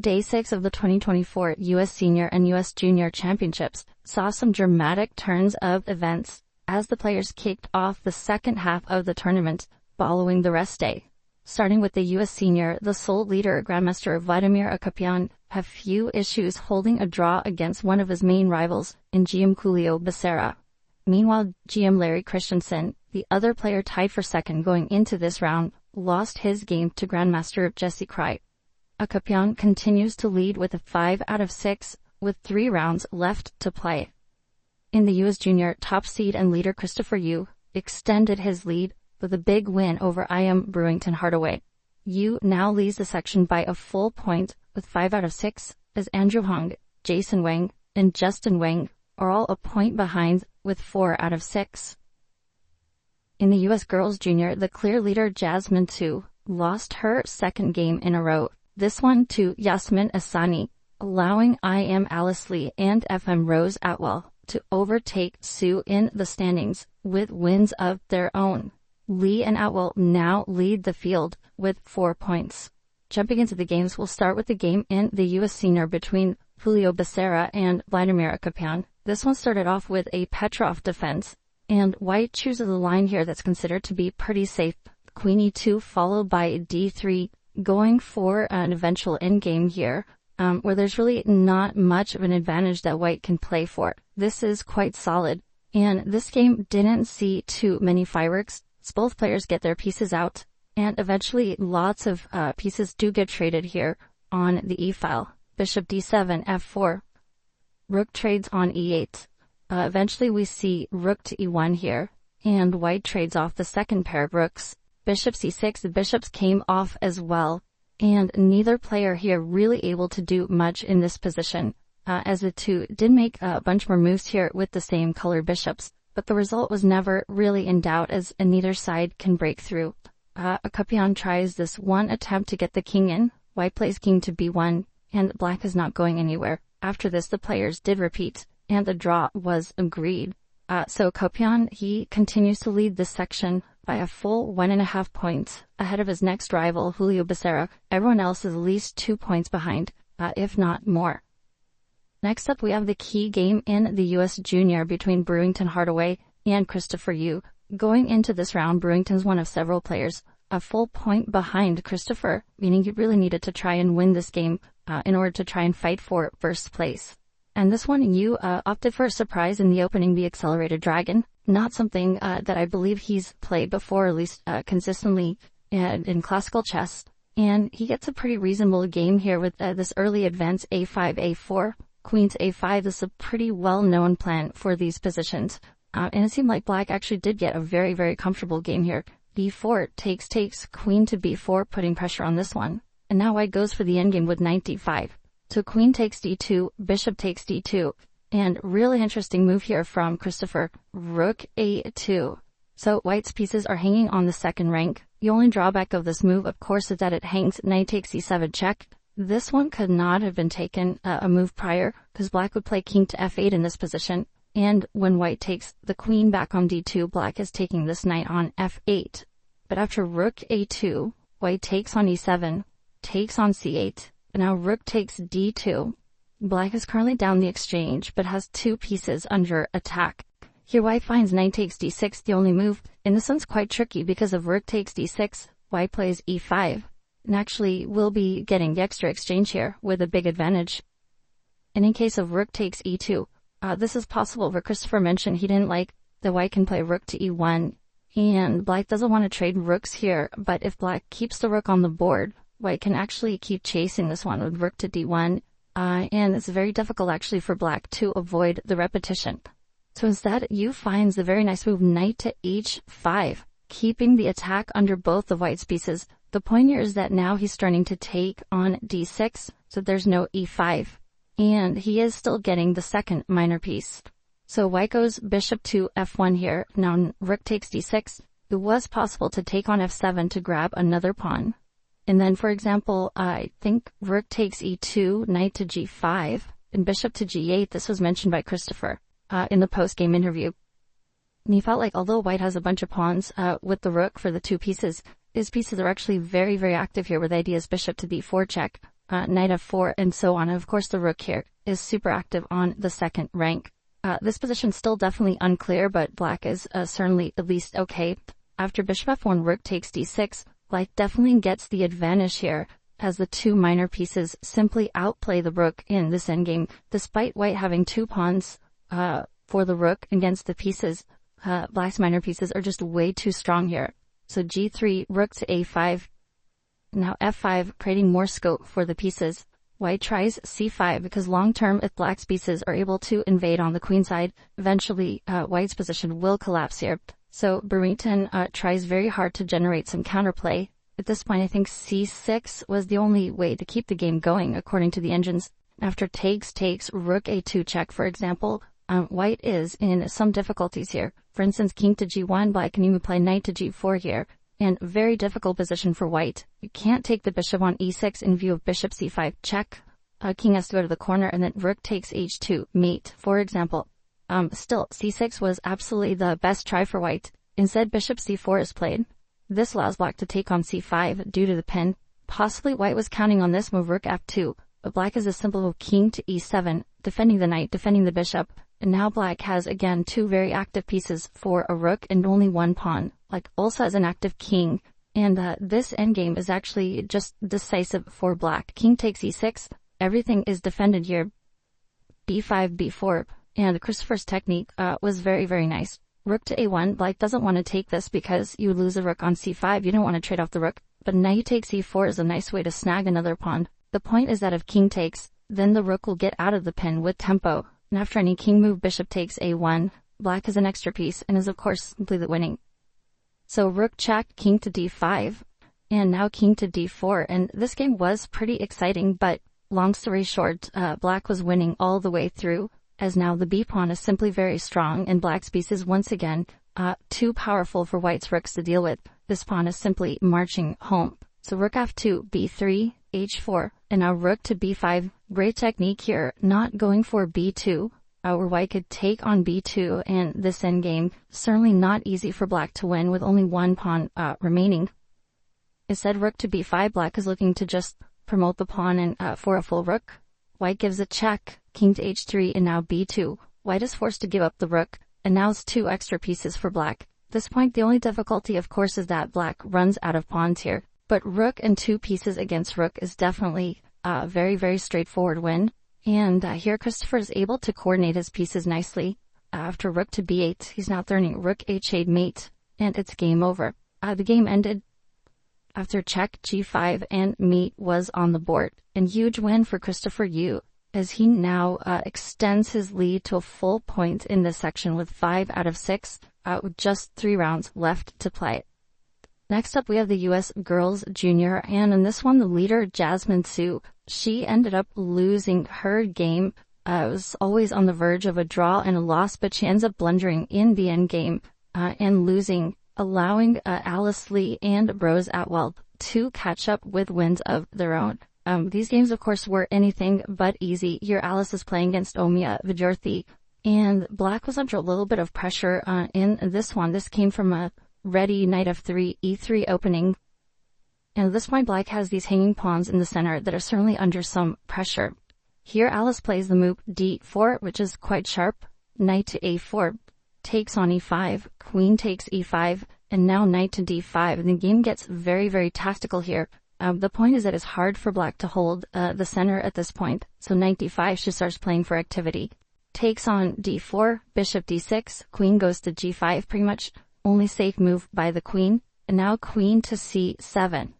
Day 6 of the 2024 U.S. Senior and U.S. Junior Championships saw some dramatic turns of events as the players kicked off the second half of the tournament following the rest day. Starting with the U.S. Senior, the sole leader, Grandmaster Vladimir Akopian, had few issues holding a draw against one of his main rivals in GM Julio Becerra. Meanwhile, GM Larry Christiansen, the other player tied for second going into this round, lost his game to Grandmaster Jesse Kraai. Akopian continues to lead with a 5 out of 6, with 3 rounds left to play. In the U.S. Junior, top seed and leader Christopher Yu extended his lead with a big win over Brewington Hardaway. Yu now leads the section by a full point with 5 out of 6, as Andrew Hong, Jason Wang, and Justin Wang are all a point behind with 4 out of 6. In the U.S. Girls Junior, the clear leader Jasmine Tu lost her second game in a row, this one to Yasmin Asani, allowing Alice Lee and FM Rose Atwell to overtake Sue in the standings with wins of their own. Lee and Atwell now lead the field with 4 points. Jumping into the games, we'll start with the game in the U.S. Senior between Julio Becerra and Vladimir Akopian. This one started off with a Petrov defense, and White chooses a line here that's considered to be pretty safe. Queen E2 followed by D3, going for an eventual endgame here, where there's really not much of an advantage that White can play for. This is quite solid, and this game didn't see too many fireworks. So both players get their pieces out, and eventually lots of pieces do get traded here on the E-file. Bishop D7, F4. Rook trades on E8. Eventually we see Rook to E1 here, and White trades off the second pair of rooks. Bishop C6, the bishops came off as well, and neither player here really able to do much in this position, as the two did make a bunch more moves here with the same colored bishops, but the result was never really in doubt as neither side can break through. Akopian tries this one attempt to get the king in. White plays king to B1, and Black is not going anywhere. After this, the players did repeat, and the draw was agreed. So Akopian, he continues to lead this section by a full 1.5 points ahead of his next rival, Julio Becerra. Everyone else is at least 2 points behind, if not more. Next up, we have the key game in the U.S. Junior between Brewington Hardaway and Christopher Yu. Going into this round, Brewington's one of several players a full point behind Christopher, meaning he really needed to try and win this game in order to try and fight for first place. And this one, Yu opted for a surprise in the opening, the Accelerated Dragon. Not something that I believe he's played before, at least consistently in classical chess. And he gets a pretty reasonable game here with this early advance A5, A4. Queen to A5 is a pretty well-known plan for these positions. And it seemed like Black actually did get a very, very comfortable game here. B4 takes, Queen to B4, putting pressure on this one. And now White goes for the endgame with Knight D5. So Queen takes D2, Bishop takes D2. And really interesting move here from Christopher, Rook A2. So White's pieces are hanging on the second rank. The only drawback of this move, of course, is that it hangs Knight takes E7 check. This one could not have been taken a move prior, because Black would play King to F8 in this position. And when White takes the Queen back on D2, Black is taking this Knight on F8. But after Rook A2, White takes on E7, takes on C8, and now Rook takes D2. Black is currently down the exchange, but has 2 pieces under attack. Here White finds Knight takes D6 the only move, and this one's quite tricky because of Rook takes D6, White plays E5, and actually will be getting the extra exchange here with a big advantage. And in case of Rook takes E2, this is possible, where Christopher mentioned he didn't like that White can play Rook to E1, and Black doesn't want to trade rooks here, but if Black keeps the Rook on the board, White can actually keep chasing this one with Rook to D1, and it's very difficult actually for Black to avoid the repetition. So instead, Yu finds the very nice move Knight to H5, keeping the attack under both of White's pieces. The point here is that now he's starting to take on D6, so there's no E5, and he is still getting the second minor piece. So White goes Bishop to F1 here. Now Rook takes D6. It was possible to take on F7 to grab another pawn. And then, for example, I think Rook takes E2, Knight to G5, and Bishop to G8. This was mentioned by Christopher in the post-game interview. And he felt like although White has a bunch of pawns with the Rook for the 2 pieces, his pieces are actually very, very active here with ideas Bishop to B4 check, knight f4, and so on. And of course, the rook here is super active on the second rank. This position still definitely unclear, but black is certainly at least okay. After bishop f1, rook takes d6, black definitely gets the advantage here, as the two minor pieces simply outplay the rook in this endgame, despite white having two pawns for the rook against the pieces. Black's minor pieces are just way too strong here. So g3, rook to a5, now f5, creating more scope for the pieces. White tries c5 because long-term, if black's pieces are able to invade on the queen side, eventually white's position will collapse here. So Brewington tries very hard to generate some counterplay. At this point, I think c6 was the only way to keep the game going, according to the engines. After takes, rook a2 check, for example, white is in some difficulties here. For instance, king to g1, black can even play knight to g4 here. And very difficult position for white. You can't take the bishop on e6 in view of bishop c5 check. King has to go to the corner, and then rook takes h2 mate, for example. Still, c6 was absolutely the best try for white. Instead, bishop c4 is played. This allows black to take on c5 due to the pin. Possibly white was counting on this move, rook f2, but black has a simple move, king to e7, defending the knight, defending the bishop. And now black has, again, two very active pieces for a rook and only one pawn. Like, also has an active king. And this endgame is actually just decisive for black. King takes e6. Everything is defended here. b5, b4. And Christopher's technique was very, very nice. Rook to a1. Black doesn't want to take this because you lose a rook on c5. You don't want to trade off the rook. But knight takes e4 is a nice way to snag another pawn. The point is that if king takes, then the rook will get out of the pin with tempo. And after any king move, bishop takes a1. Black has an extra piece and is, of course, completely winning. So rook check, king to d5, and now king to d4. And this game was pretty exciting, but long story short, black was winning all the way through, as now the b pawn is simply very strong, and black's piece is once again too powerful for white's rooks to deal with. This pawn is simply marching home. So rook f2, b3, h4, and now rook to b5. Great technique here, not going for b2. Where white could take on b2, and this endgame certainly not easy for black to win with only one pawn remaining. Instead, rook to b5, black is looking to just promote the pawn and for a full rook. White gives a check, king to h3, and now b2. White is forced to give up the rook, and now it's two extra pieces for black. At this point, the only difficulty, of course, is that black runs out of pawns here. But rook and two pieces against rook is definitely a very, very straightforward win. And here Christopher is able to coordinate his pieces nicely. After rook to b8, he's now turning rook h8 mate, and it's game over. The game ended after check g5, and mate was on the board. And huge win for Christopher Yu, as he now extends his lead to a full point in this section with 5 out of 6, with just 3 rounds left to play. Next up, we have the U.S. Girls Junior, and in this one, the leader, Jasmine Su, she ended up losing her game. It was always on the verge of a draw and a loss, but she ends up blundering in the end game and losing, allowing Alice Lee and Rose Atwell to catch up with wins of their own. These games, of course, were anything but easy. Here, Alice is playing against Omiya Vijorthi, and black was under a little bit of pressure in this one. This came from a ready knight f3, e3 opening. And at this point, black has these hanging pawns in the center that are certainly under some pressure. Here, Alice plays the move d4, which is quite sharp. Knight to a4, takes on e5, queen takes e5, and now knight to d5. And the game gets very, very tactical here. The point is that it's hard for black to hold the center at this point. So knight d5, she starts playing for activity. Takes on d4, bishop d6, queen goes to g5, pretty much only safe move by the queen. And now queen to c7.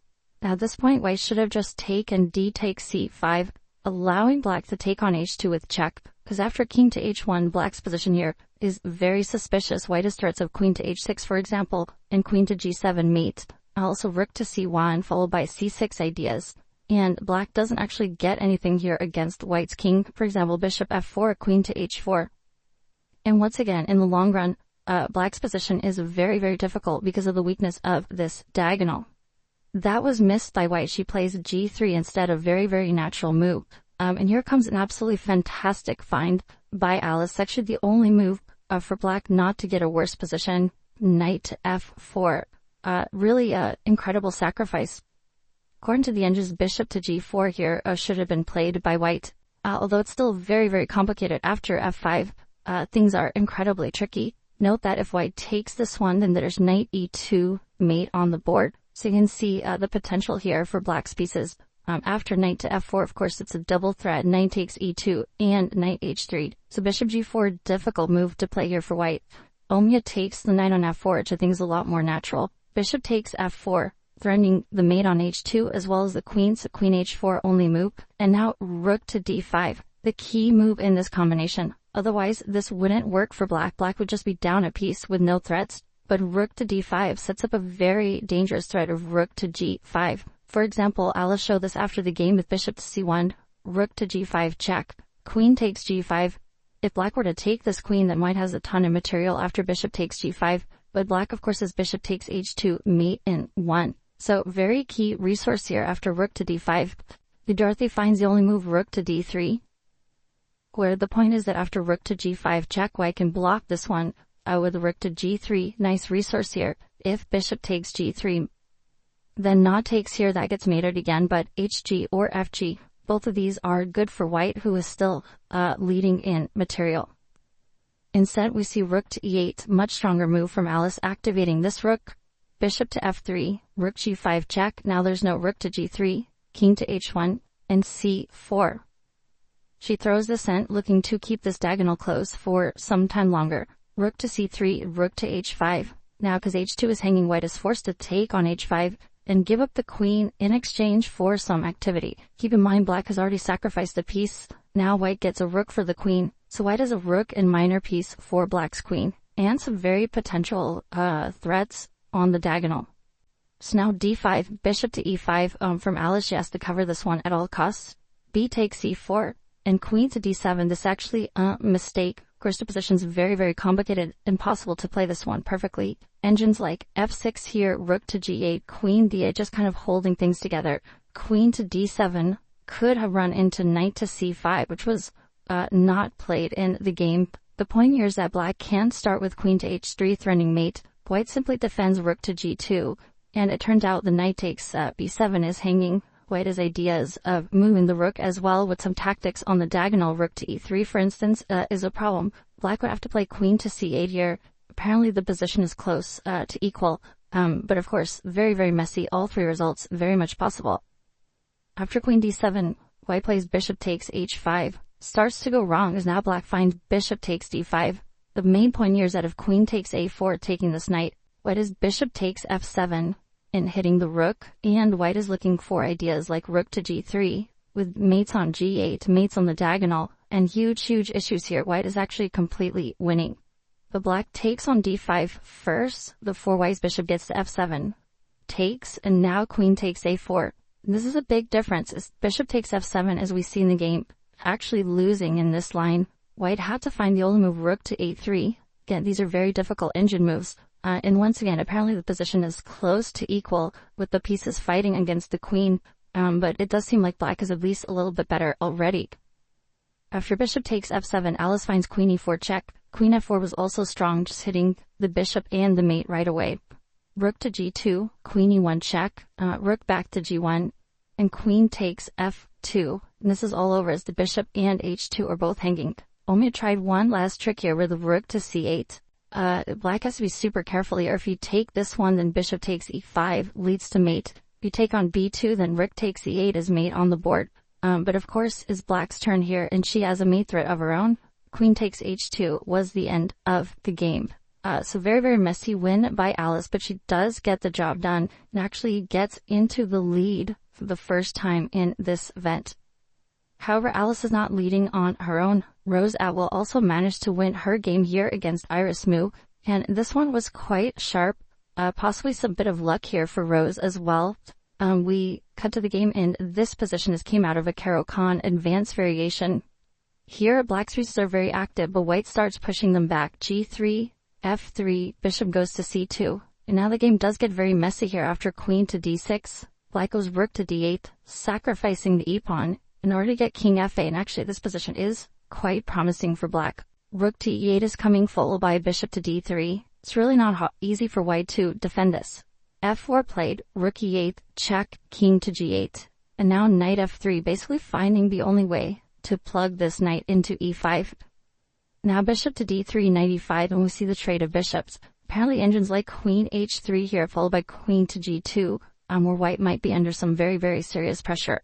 Now at this point, white should have just taken d takes c5, allowing black to take on h2 with check, because after king to h1, black's position here is very suspicious. White has threats of queen to h6, for example, and queen to g7 mate. Also rook to c1, followed by c6 ideas. And black doesn't actually get anything here against white's king, for example, bishop f4, queen to h4. And once again, in the long run, black's position is very, very difficult because of the weakness of this diagonal. That was missed by white. She plays g3 instead, of very, very natural move. And here comes an absolutely fantastic find by Alice. Actually, the only move for black not to get a worse position. Knight to f4. Really incredible sacrifice. According to the engines, bishop to g4 here should have been played by white. Although it's still very, very complicated after f5, things are incredibly tricky. Note that if white takes this one, then there's knight e2 mate on the board. So you can see the potential here for black's pieces. After knight to f4, of course, it's a double threat. Knight takes e2 and knight h3. So bishop g4, difficult move to play here for white. Omya takes the knight on f4, which I think is a lot more natural. Bishop takes f4, threatening the mate on h2 as well as the queen, so queen h4 only move. And now rook to d5, the key move in this combination. Otherwise, this wouldn't work for black. Black would just be down a piece with no threats. But rook to d5 sets up a very dangerous threat of rook to g5. For example, Alice showed this after the game with bishop to c1, rook to g5 check, queen takes g5. If black were to take this queen, then white has a ton of material after bishop takes g5, but black of course has bishop takes h2, mate in 1. So very key resource here after rook to d5. Dorothy finds the only move rook to d3, where the point is that after rook to g5 check, white can block this one with rook to g3. Nice resource here. If bishop takes g3, then not takes here, that gets mated again, but hg or fg, both of these are good for white, who is still leading in material. Instead, we see rook to e8, much stronger move from Alice, activating this rook. Bishop to f3, rook g5 check, now there's no rook to g3, king to h1, and c4. She throws this in, looking to keep this diagonal close for some time longer. Rook to c3, rook to h5. Now, because h2 is hanging, white is forced to take on h5 and give up the queen in exchange for some activity. Keep in mind, black has already sacrificed a piece. Now white gets a rook for the queen, so white has a rook and minor piece for black's queen, and some very potential threats on the diagonal. So now d5, bishop to e5. From Alice, she has to cover this one at all costs. B takes c4, and queen to d7. This is actually a mistake. Of course, the position is very, very complicated. Impossible to play this one perfectly. Engines like f6 here, rook to g8, queen d8, just kind of holding things together. Queen to d7 could have run into knight to c5, which was not played in the game. The point here is that black can start with queen to h3, threatening mate. White simply defends rook to g2, and it turns out the knight takes b7 is hanging. White has ideas of moving the rook as well with some tactics on the diagonal. Rook to e3, for instance, is a problem. Black would have to play queen to c8 here. Apparently the position is close to equal, but of course, very, very messy. All three results very much possible. After queen d7, white plays bishop takes h5. Starts to go wrong as now black finds bishop takes d5. The main point here is that if queen takes a4, taking this knight, white is bishop takes f7 and hitting the rook, and white is looking for ideas like rook to g3 with mates on g8, mates on the diagonal, and huge, huge issues here. White is actually completely winning. But black takes on d5 first, the four-wise bishop gets to f7, takes, and now queen takes a4. This is a big difference. As bishop takes f7, as we see in the game, actually losing in this line. White had to find the only move rook to a3. Again, these are very difficult engine moves. And once again, apparently the position is close to equal with the pieces fighting against the queen, but it does seem like black is at least a little bit better already. After bishop takes f7, Alice finds queen e4 check. Queen f4 was also strong, just hitting the bishop and the mate right away. Rook to g2, queen e1 check, rook back to g1, and queen takes f2. And this is all over as the bishop and h2 are both hanging. Omya tried one last trick here with the rook to c8. Black has to be super careful here. If you take this one, then bishop takes e5, leads to mate. If you take on b2, then rook takes e8 as mate on the board. But of course, it's black's turn here, and she has a mate threat of her own. Queen takes h2 was the end of the game. So very, very messy win by Alice, but she does get the job done and actually gets into the lead for the first time in this event. However, Alice is not leading on her own. Rose Atwell also managed to win her game here against Iris Moo, and this one was quite sharp. Possibly some bit of luck here for Rose as well. We cut to the game, and this position came out of a Caro-Kann advanced variation. Here, black's pieces are very active, but white starts pushing them back. G3, f3, bishop goes to c2. And now the game does get very messy here after queen to d6. Black goes rook to d8, sacrificing the e-pawn in order to get king f8, and actually this position is quite promising for black. Rook to e8 is coming, followed by bishop to d3. It's really not easy for white to defend this. f4 played, rook e8, check, king to g8. And now knight f3, basically finding the only way to plug this knight into e5. Now bishop to d3, knight e5, and we see the trade of bishops. Apparently engines like queen h3 here, followed by queen to g2, where white might be under some very, very serious pressure.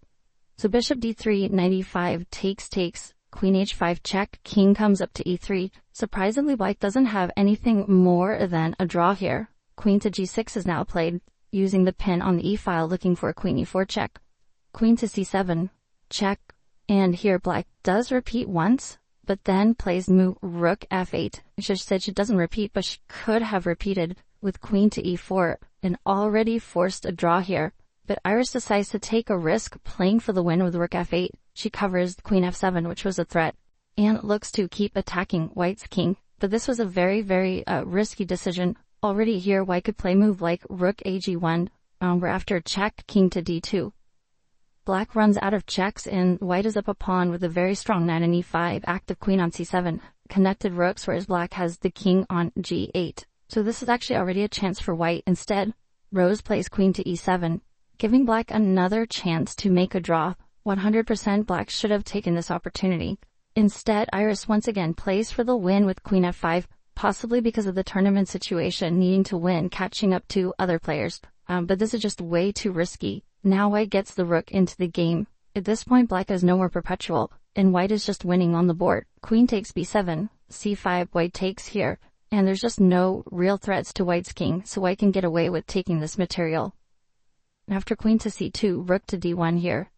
So bishop d3, knight e5, takes, queen h5 check, king comes up to e3. Surprisingly, white doesn't have anything more than a draw here. Queen to g6 is now played, using the pin on the e-file, looking for a queen e4 check. Queen to c7, check, and here black does repeat once, but then plays move rook f8. She said she doesn't repeat, but she could have repeated with queen to e4 and already forced a draw here. But Iris decides to take a risk, playing for the win with rook f8. She covers queen f7, which was a threat, and looks to keep attacking white's king. But this was a very, very risky decision. Already here, white could play move like rook ag1, where after check, king to d2. Black runs out of checks, and white is up a pawn with a very strong knight on e5, active queen on c7, connected rooks, whereas black has the king on g8. So this is actually already a chance for white. Instead, Rose plays queen to e7, giving black another chance to make a draw. 100% black should have taken this opportunity. Instead, Iris once again plays for the win with queen f5, possibly because of the tournament situation, needing to win, catching up to other players. But this is just way too risky. Now white gets the rook into the game. At this point, black has no more perpetual, and white is just winning on the board. Queen takes b7, c5, white takes here, and there's just no real threats to white's king, so white can get away with taking this material. After queen to c2, rook to d1 here.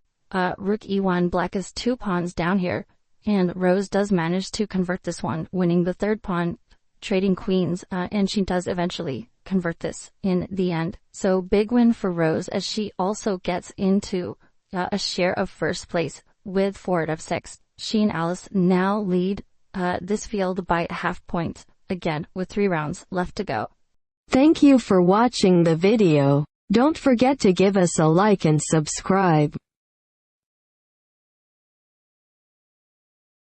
Rook e1, black is 2 pawns down here, and Rose does manage to convert this one, winning the third pawn, trading queens, and she does eventually convert this in the end. So big win for Rose, as she also gets into a share of first place with forward f6. She and Alice now lead this field by a half point, again with 3 rounds left to go. Thank you for watching the video. Don't forget to give us a like and subscribe.